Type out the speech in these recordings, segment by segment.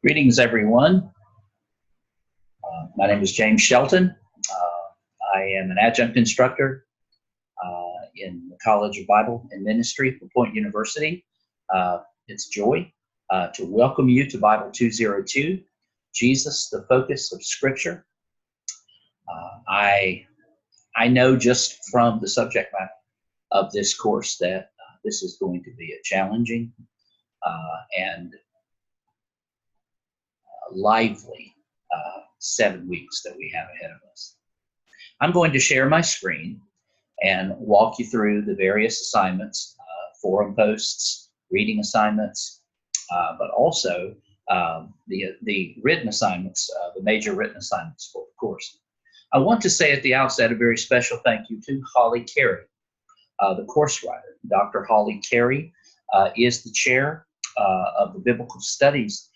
Greetings, everyone. My name is James Shelton. I am an adjunct instructor in the College of Bible and Ministry for Point University. It's a joy to welcome you to Bible 202, Jesus, the Focus of Scripture. I know just from the subject matter of this course that this is going to be a challenging and lively 7 weeks that we have ahead of us. I'm going to share my screen and walk you through the various assignments, forum posts, reading assignments, but also the written assignments, the major written assignments for the course. I want to say at the outset a very special thank you to Holly Carey, the course writer. Dr. Holly Carey is the chair of the Biblical Studies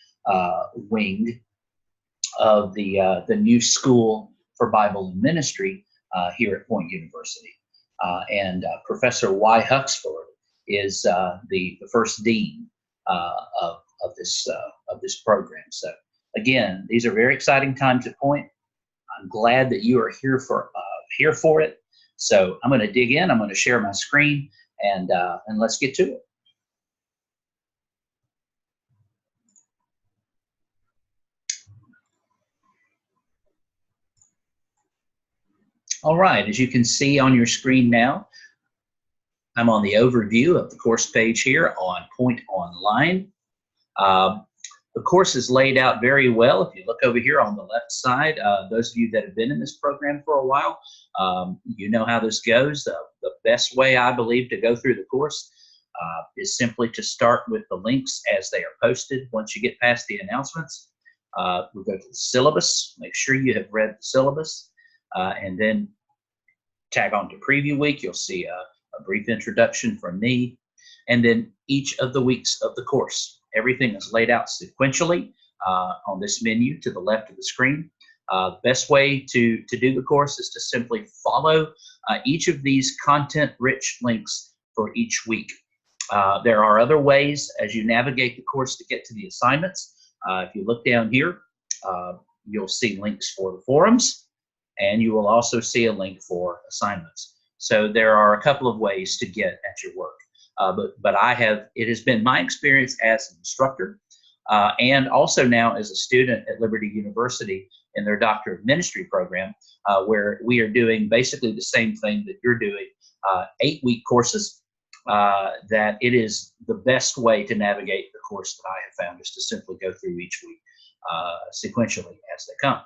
wing of the new School for Bible and Ministry here at Point University. And Professor Y. Huxford is the first dean of this program. So again, these are very exciting times at Point. I'm glad that you are here for it. So I'm going to dig in. I'm going to share my screen and let's get to it. All right, as you can see on your screen now, I'm on the overview of the course page here on Point Online. The course is laid out very well. If you look over here on the left side, those of you that have been in this program for a while, you know how this goes. The best way, I believe, to go through the course is simply to start with the links as they are posted. Once you get past the announcements, we'll go to the syllabus. Make sure you have read the syllabus. And then tag on to preview week. You'll see a brief introduction from me. And then each of the weeks of the course. Everything is laid out sequentially on this menu to the left of the screen. The best way to do the course is to simply follow each of these content-rich links for each week. There are other ways as you navigate the course to get to the assignments. If you look down here, you'll see links for the forums. And you will also see a link for assignments. So there are a couple of ways to get at your work. But it has been my experience as an instructor and also now as a student at Liberty University in their Doctor of Ministry program, where we are doing basically the same thing that you're doing, 8-week courses, that it is the best way to navigate the course that I have found is to simply go through each week sequentially as they come.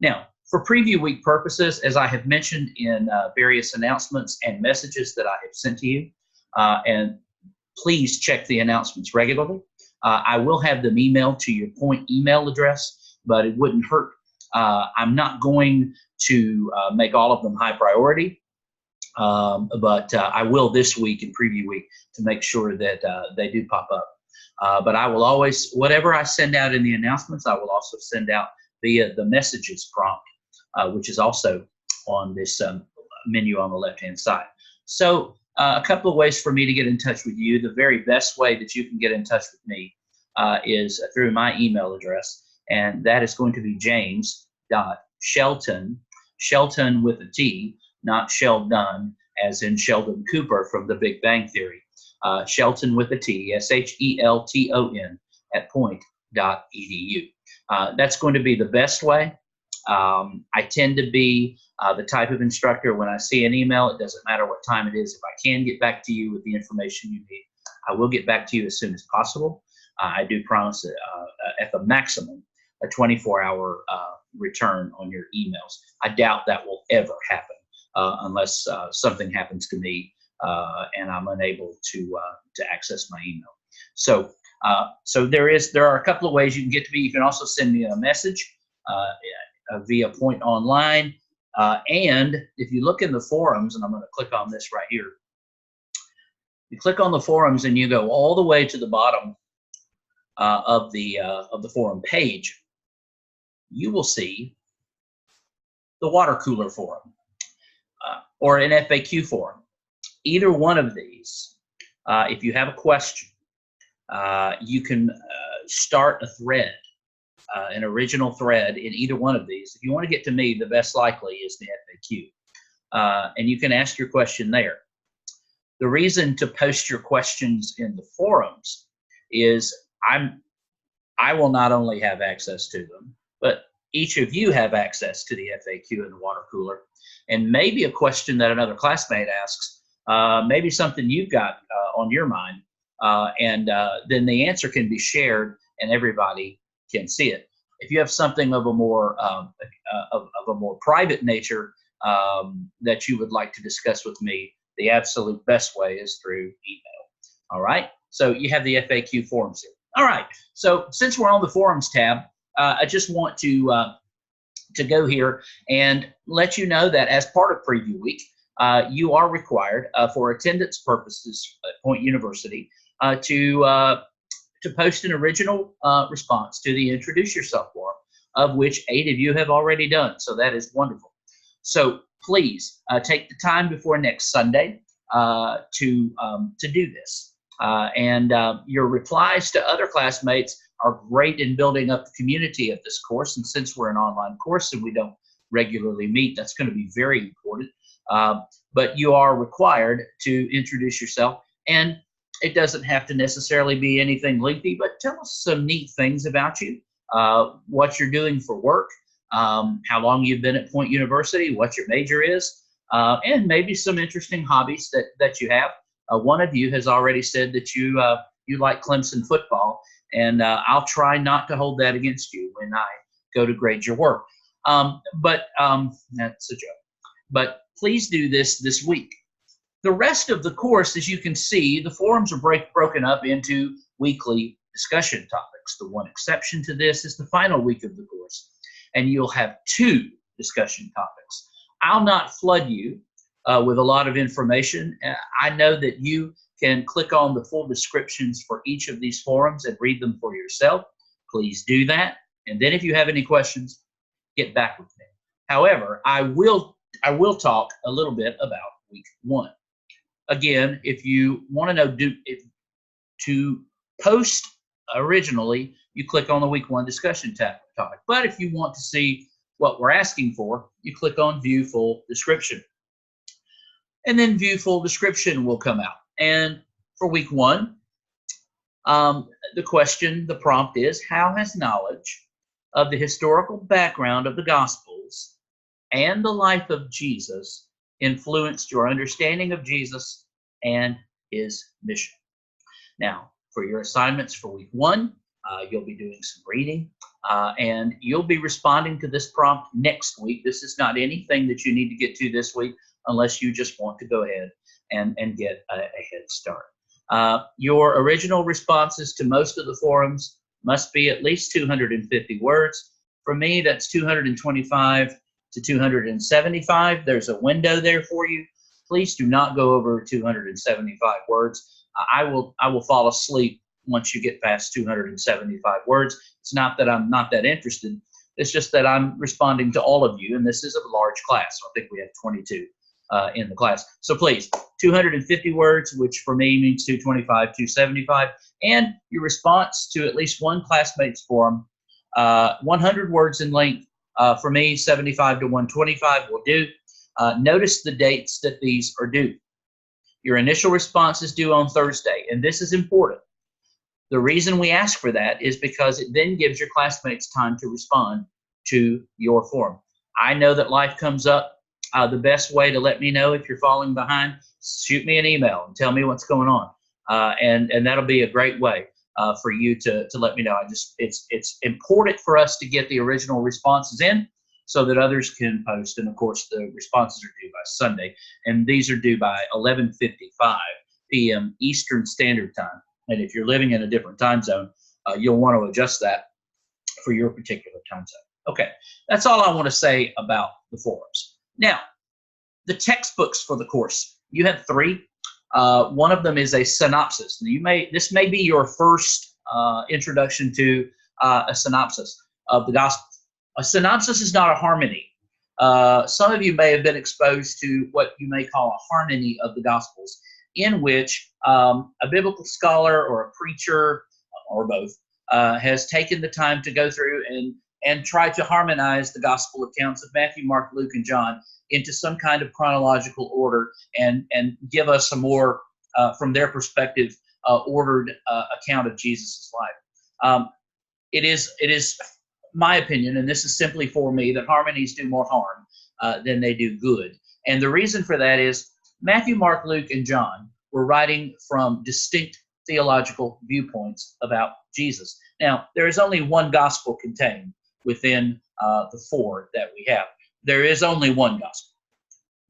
Now, for preview week purposes, as I have mentioned in various announcements and messages that I have sent to you, and please check the announcements regularly. I will have them emailed to your Point email address, but it wouldn't hurt. I'm not going to make all of them high priority, but I will this week in preview week to make sure that they do pop up. But I will always, whatever I send out in the announcements, I will also send out via the messages prompt, which is also on this menu on the left-hand side. So a couple of ways for me to get in touch with you. The very best way that you can get in touch with me is through my email address, and that is going to be james.shelton, Shelton with a T, not Sheldon, as in Sheldon Cooper from The Big Bang Theory. Shelton with a T, SHELTON @point.edu. That's going to be the best way. I tend to be the type of instructor when I see an email, it doesn't matter what time it is. If I can get back to you with the information you need, I will get back to you as soon as possible. I do promise at the maximum a 24-hour return on your emails. I doubt that will ever happen unless something happens to me and I'm unable to access my email. So there are a couple of ways you can get to me. You can also send me a message via Point Online. And if you look in the forums, and I'm going to click on this right here, you click on the forums and you go all the way to the bottom of the forum page, you will see the water cooler forum or an FAQ forum. Either one of these, if you have a question, you can start a thread an original thread in either one of these. If you want to get to me, the best likely is the FAQ. And you can ask your question there. The reason to post your questions in the forums is I will not only have access to them, but each of you have access to the FAQ in the water cooler. And maybe a question that another classmate asks, maybe something you've got on your mind, and then the answer can be shared and everybody can see it. If you have something of a more private nature that you would like to discuss with me, the absolute best way is through email. All right. So you have the FAQ forums here. All right. So since we're on the forums tab, I just want to go here and let you know that as part of Preview Week, you are required for attendance purposes at Point University to post an original response to the Introduce Yourself forum, of which 8 of you have already done. So that is wonderful. So please take the time before next Sunday to do this. And your replies to other classmates are great in building up the community of this course. And since we're an online course and we don't regularly meet, that's going to be very important. But you are required to introduce yourself. And it doesn't have to necessarily be anything lengthy, but tell us some neat things about you, what you're doing for work, how long you've been at Point University, what your major is, and maybe some interesting hobbies that you have. One of you has already said that you like Clemson football, and I'll try not to hold that against you when I go to grade your work. But that's a joke. But please do this week. The rest of the course, as you can see, the forums are broken up into weekly discussion topics. The one exception to this is the final week of the course, and you'll have 2 discussion topics. I'll not flood you with a lot of information. I know that you can click on the full descriptions for each of these forums and read them for yourself. Please do that. And then if you have any questions, get back with me. However, I will talk a little bit about week 1. Again, if you want to know to post originally, you click on the week 1 discussion topic. But if you want to see what we're asking for, you click on View Full Description. And then View Full Description will come out. And for week 1, the prompt is, how has knowledge of the historical background of the Gospels and the life of Jesus influenced your understanding of Jesus and his mission? Now, for your assignments for week 1, you'll be doing some reading, and you'll be responding to this prompt next week. This is not anything that you need to get to this week unless you just want to go ahead and get a head start. Your original responses to most of the forums must be at least 250 words. For me, that's 225 to 275. There's a window there for you. Please do not go over 275 words. I will fall asleep once you get past 275 words. It's not that I'm not that interested. It's just that I'm responding to all of you, and this is a large class. So I think we have 22 in the class. So please, 250 words, which for me means 225, 275, and your response to at least one classmate's forum, 100 words in length. For me, 75 to 125 will do. Notice the dates that these are due. Your initial response is due on Thursday, and this is important. The reason we ask for that is because it then gives your classmates time to respond to your forum. I know that life comes up. The best way to let me know if you're falling behind, shoot me an email and tell me what's going on. And that'll be a great way for you to let me know. It's important for us to get the original responses in so that others can post. And of course, the responses are due by Sunday, and these are due by 11:55 p.m. Eastern Standard Time. And if you're living in a different time zone, you'll want to adjust that for your particular time zone. Okay, that's all I want to say about the forums. Now, the textbooks for the course. You have 3. One of them is a synopsis. This may be your first introduction to a synopsis of the Gospels. A synopsis is not a harmony. Some of you may have been exposed to what you may call a harmony of the Gospels, in which a biblical scholar or a preacher, or both, has taken the time to go through and try to harmonize the gospel accounts of Matthew, Mark, Luke, and John into some kind of chronological order and give us a more, from their perspective, ordered account of Jesus' life. It is my opinion, and this is simply for me, that harmonies do more harm than they do good. And the reason for that is Matthew, Mark, Luke, and John were writing from distinct theological viewpoints about Jesus. Now, there is only one gospel contained within the four that we have. There is only one gospel.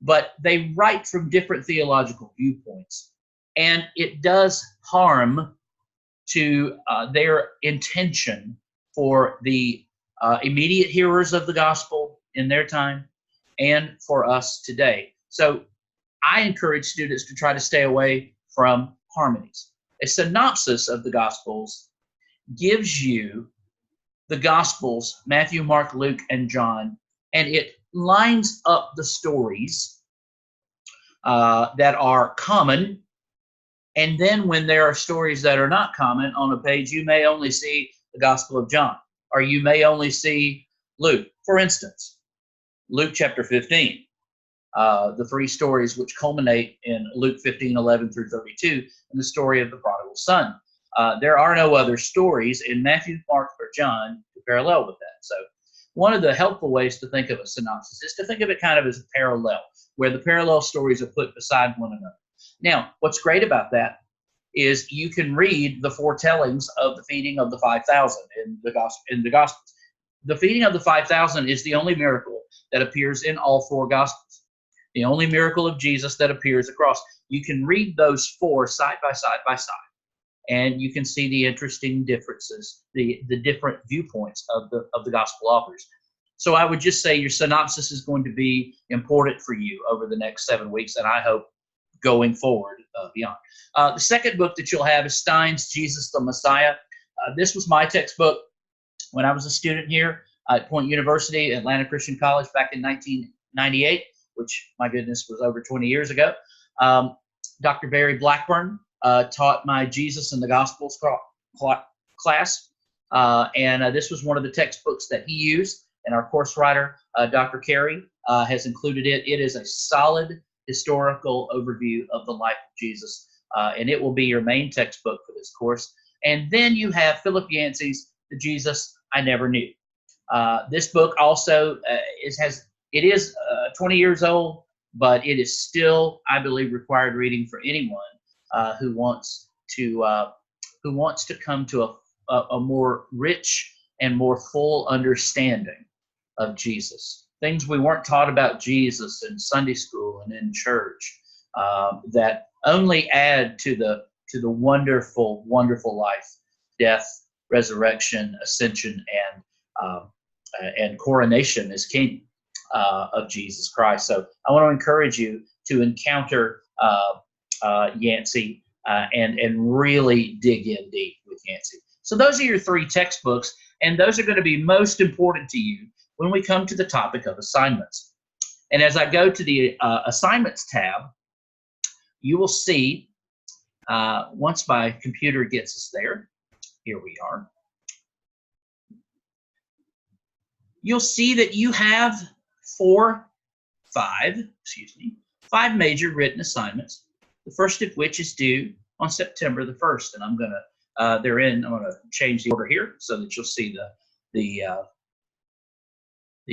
But they write from different theological viewpoints. And it does harm to their intention for the immediate hearers of the gospel in their time and for us today. So I encourage students to try to stay away from harmonies. A synopsis of the Gospels gives you the Gospels, Matthew, Mark, Luke, and John, and it lines up the stories that are common. And then when there are stories that are not common on a page, you may only see the Gospel of John, or you may only see Luke. For instance, Luke chapter 15. The three stories which culminate in Luke 15:11 through 32, and the story of the prodigal son. There are no other stories in Matthew, Mark, or John to parallel with that. So one of the helpful ways to think of a synopsis is to think of it kind of as a parallel, where the parallel stories are put beside one another. Now, what's great about that is you can read the foretellings of the feeding of the 5,000 in the Gospels. The feeding of the 5,000 is the only miracle that appears in all four Gospels. The only miracle of Jesus that appears across. You can read those four side by side by side, and you can see the interesting differences, the different viewpoints of the gospel authors. So I would just say your synopsis is going to be important for you over the next 7 weeks, and I hope going forward beyond. The second book that you'll have is Stein's Jesus the Messiah. This was my textbook when I was a student here at Point University, Atlanta Christian College, back in 1998. Which, my goodness, was over 20 years ago. Dr. Barry Blackburn taught my Jesus and the Gospels class, and this was one of the textbooks that he used, and our course writer, Dr. Carey, has included it. It is a solid historical overview of the life of Jesus, and it will be your main textbook for this course. And then you have Philip Yancey's The Jesus I Never Knew. This book also it is 20 years old, but it is still, I believe, required reading for anyone who wants to come to a more rich and more full understanding of Jesus. Things we weren't taught about Jesus in Sunday school and in church that only add to the wonderful, wonderful life, death, resurrection, ascension, and coronation as King of Jesus Christ. So I want to encourage you to encounter Yancey and really dig in deep with Yancey. So those are your three textbooks, and those are going to be most important to you when we come to the topic of assignments. And as I go to the assignments tab, you will see, once my computer gets us there, here we are, you'll see that you have five major written assignments, the first of which is due on September the 1st. And I'm going to change the order here so that you'll see the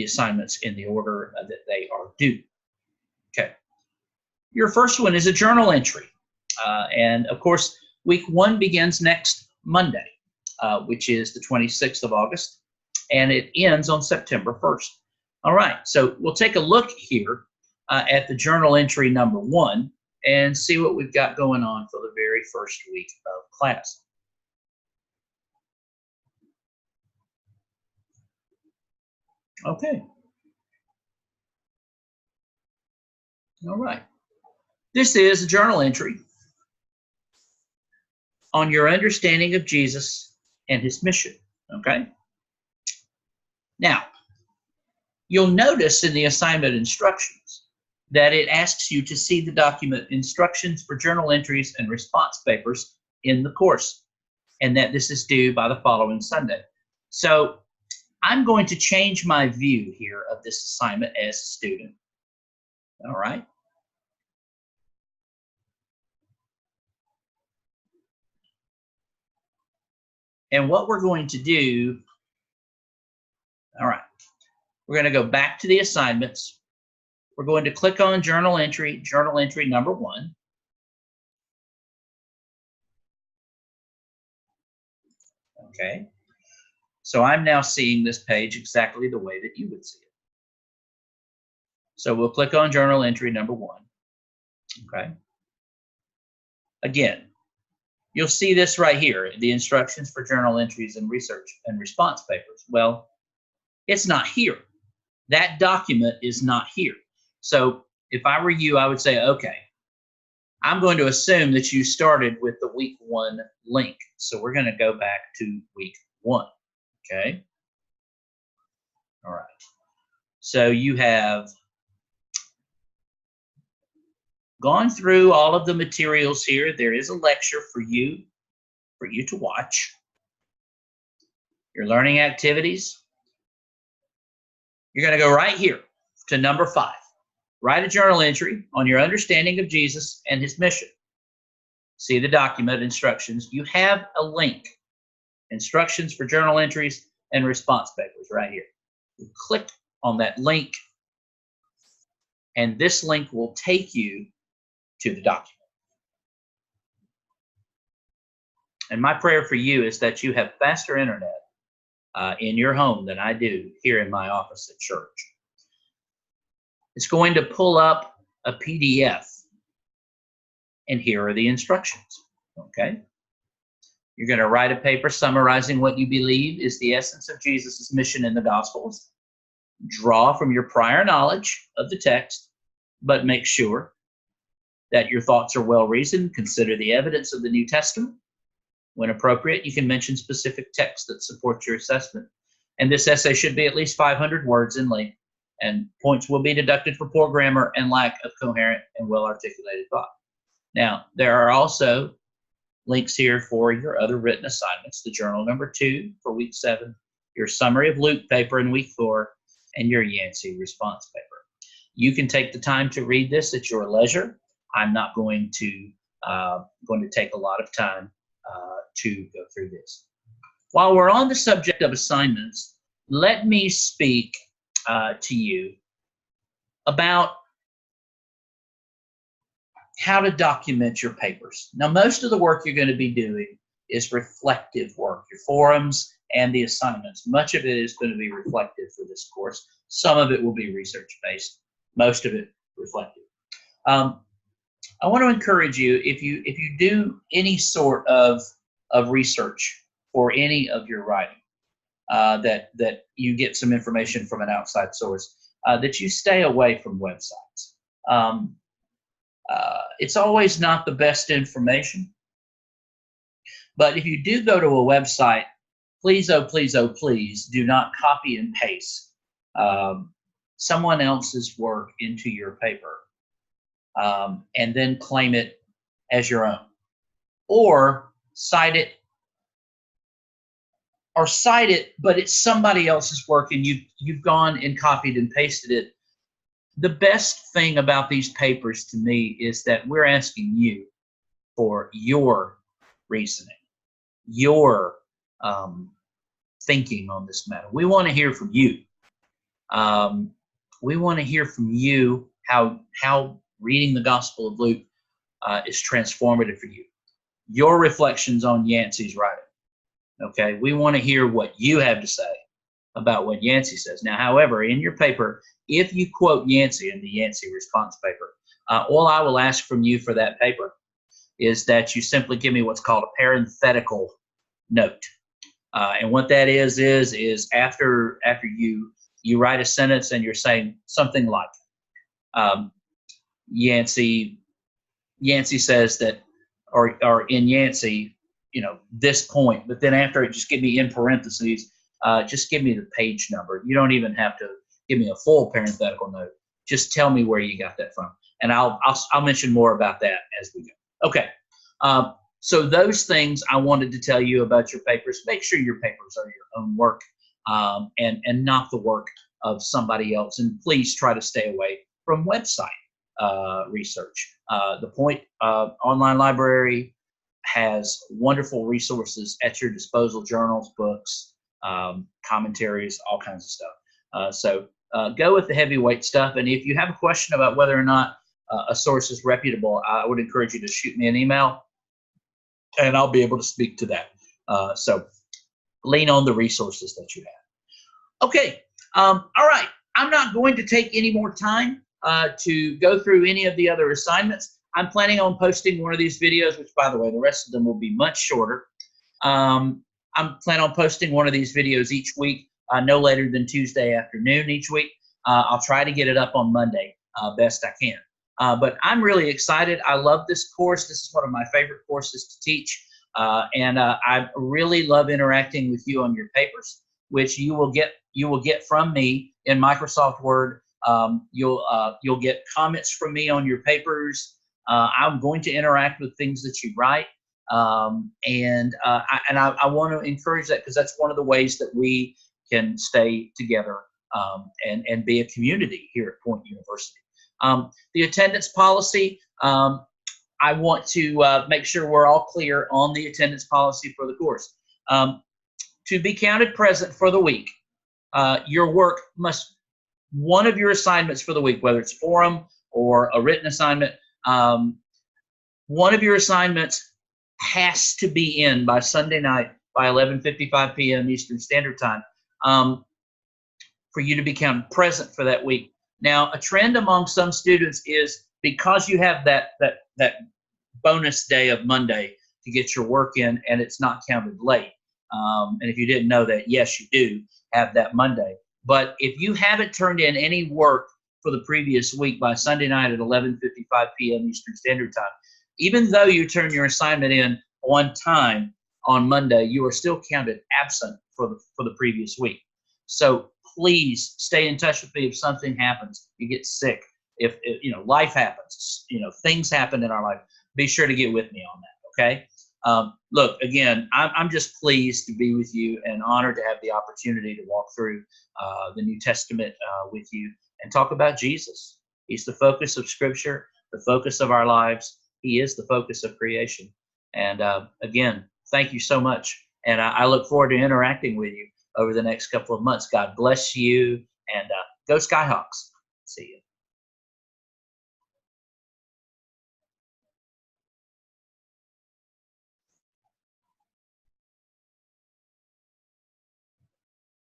assignments in the order that they are due. Okay. Your first one is a journal entry. And of course, week 1 begins next Monday, which is the 26th of August, and it ends on September 1st. All right, so we'll take a look here at the journal entry number 1 and see what we've got going on for the very first week of class. Okay. All right. This is a journal entry on your understanding of Jesus and his mission, okay? Now, you'll notice in the assignment instructions that it asks you to see the document Instructions for Journal Entries and Response Papers in the course. and that this is due by the following Sunday. So I'm going to change my view here of this assignment as a student. All right. And what we're going to do, all right, we're going to go back to the assignments. We're going to click on journal entry number 1. Okay. So I'm now seeing this page exactly the way that you would see it. So we'll click on journal entry number 1. Okay. Again, you'll see this right here, the instructions for journal entries and research and response papers. Well, it's not here. That document is not here. So if I were you, I would say, okay, I'm going to assume that you started with the week 1 link. So we're going to go back to week 1. Okay. All right. So you have gone through all of the materials here. There is a lecture for you to watch. Your learning activities. You're going to go right here to number 5. Write a journal entry on your understanding of Jesus and his mission. See the document instructions. You have a link, instructions for journal entries and response papers right here. You click on that link, and this link will take you to the document. And my prayer for you is that you have faster internet in your home than I do here in my office at church. It's going to pull up a PDF, and here are the instructions. Okay. You're going to write a paper summarizing what you believe is the essence of Jesus' mission in the Gospels. Draw from your prior knowledge of the text, but make sure that your thoughts are well reasoned. Consider the evidence of the New Testament. When appropriate, you can mention specific texts that support your assessment. And this essay should be at least 500 words in length, and points will be deducted for poor grammar and lack of coherent and well-articulated thought. Now, there are also links here for your other written assignments, the journal number 2 for week 7, your summary of Luke paper in week 4, and your Yancey response paper. You can take the time to read this at your leisure. I'm not going to take a lot of time to go through this. While we're on the subject of assignments, let me speak to you about how to document your papers. Now, most of the work you're going to be doing is reflective work, your forums and the assignments. Much of it is going to be reflective for this course. Some of it will be research-based, most of it reflective. I want to encourage you, if you do any sort of research for any of your writing, that you get some information from an outside source, that you stay away from websites. It's always not the best information, but if you do go to a website, please, oh please, oh please, do not copy and paste someone else's work into your paper and then claim it as your own, or cite it, but it's somebody else's work and you've gone and copied and pasted it. The best thing about these papers to me is that we're asking you for your reasoning, your thinking on this matter. We want to hear from you. We want to hear from you how reading the Gospel of Luke is transformative for you. Your reflections on Yancey's writing. Okay, we want to hear what you have to say about what Yancey says. Now, however, in your paper, if you quote Yancey in the Yancey response paper, all I will ask from you for that paper is that you simply give me what's called a parenthetical note. And what that is after you write a sentence and you're saying something like, Yancey says that, or in Yancey, this point, but then after it, just give me in parentheses, just give me the page number. You don't even have to give me a full parenthetical note. Just tell me where you got that from, and I'll mention more about that as we go. Okay, So those things I wanted to tell you about your papers. Make sure your papers are your own work, and not the work of somebody else. And please try to stay away from website research. The Point Online Library has wonderful resources at your disposal: journals, books, commentaries, all kinds of stuff. So go with the heavyweight stuff. And if you have a question about whether or not a source is reputable, I would encourage you to shoot me an email, and I'll be able to speak to that. So lean on the resources that you have. Okay. All right. I'm not going to take any more time to go through any of the other assignments. I'm planning on posting one of these videos, which, by the way, the rest of them will be much shorter. I'm planning on posting one of these videos each week, no later than Tuesday afternoon each week. I'll try to get it up on Monday best I can. But I'm really excited. I love this course. This is one of my favorite courses to teach. And I really love interacting with you on your papers, which you will get from me in Microsoft Word. You'll get comments from me on your papers. I'm going to interact with things that you write. And I want to encourage that, because that's one of the ways that we can stay together and be a community here at Point University. The attendance policy, I want to make sure we're all clear on the attendance policy for the course. To be counted present for the week, your work must, one of your assignments for the week, whether it's forum or a written assignment, one of your assignments has to be in by Sunday night by 11:55 p.m. Eastern Standard Time for you to be counted present for that week. Now, a trend among some students is, because you have that bonus day of Monday to get your work in, and it's not counted late. And if you didn't know that, yes, you do have that Monday. But if you haven't turned in any work for the previous week by Sunday night at 11:55 p.m. Eastern Standard Time, even though you turn your assignment in on time on Monday, you are still counted absent for the previous week. So please stay in touch with me if something happens. You get sick, if life happens, things happen in our life. Be sure to get with me on that. Okay. Look, again, I'm just pleased to be with you and honored to have the opportunity to walk through the New Testament with you and talk about Jesus. He's the focus of Scripture, the focus of our lives. He is the focus of creation. And again, thank you so much. And I look forward to interacting with you over the next couple of months. God bless you, and go Skyhawks. See you.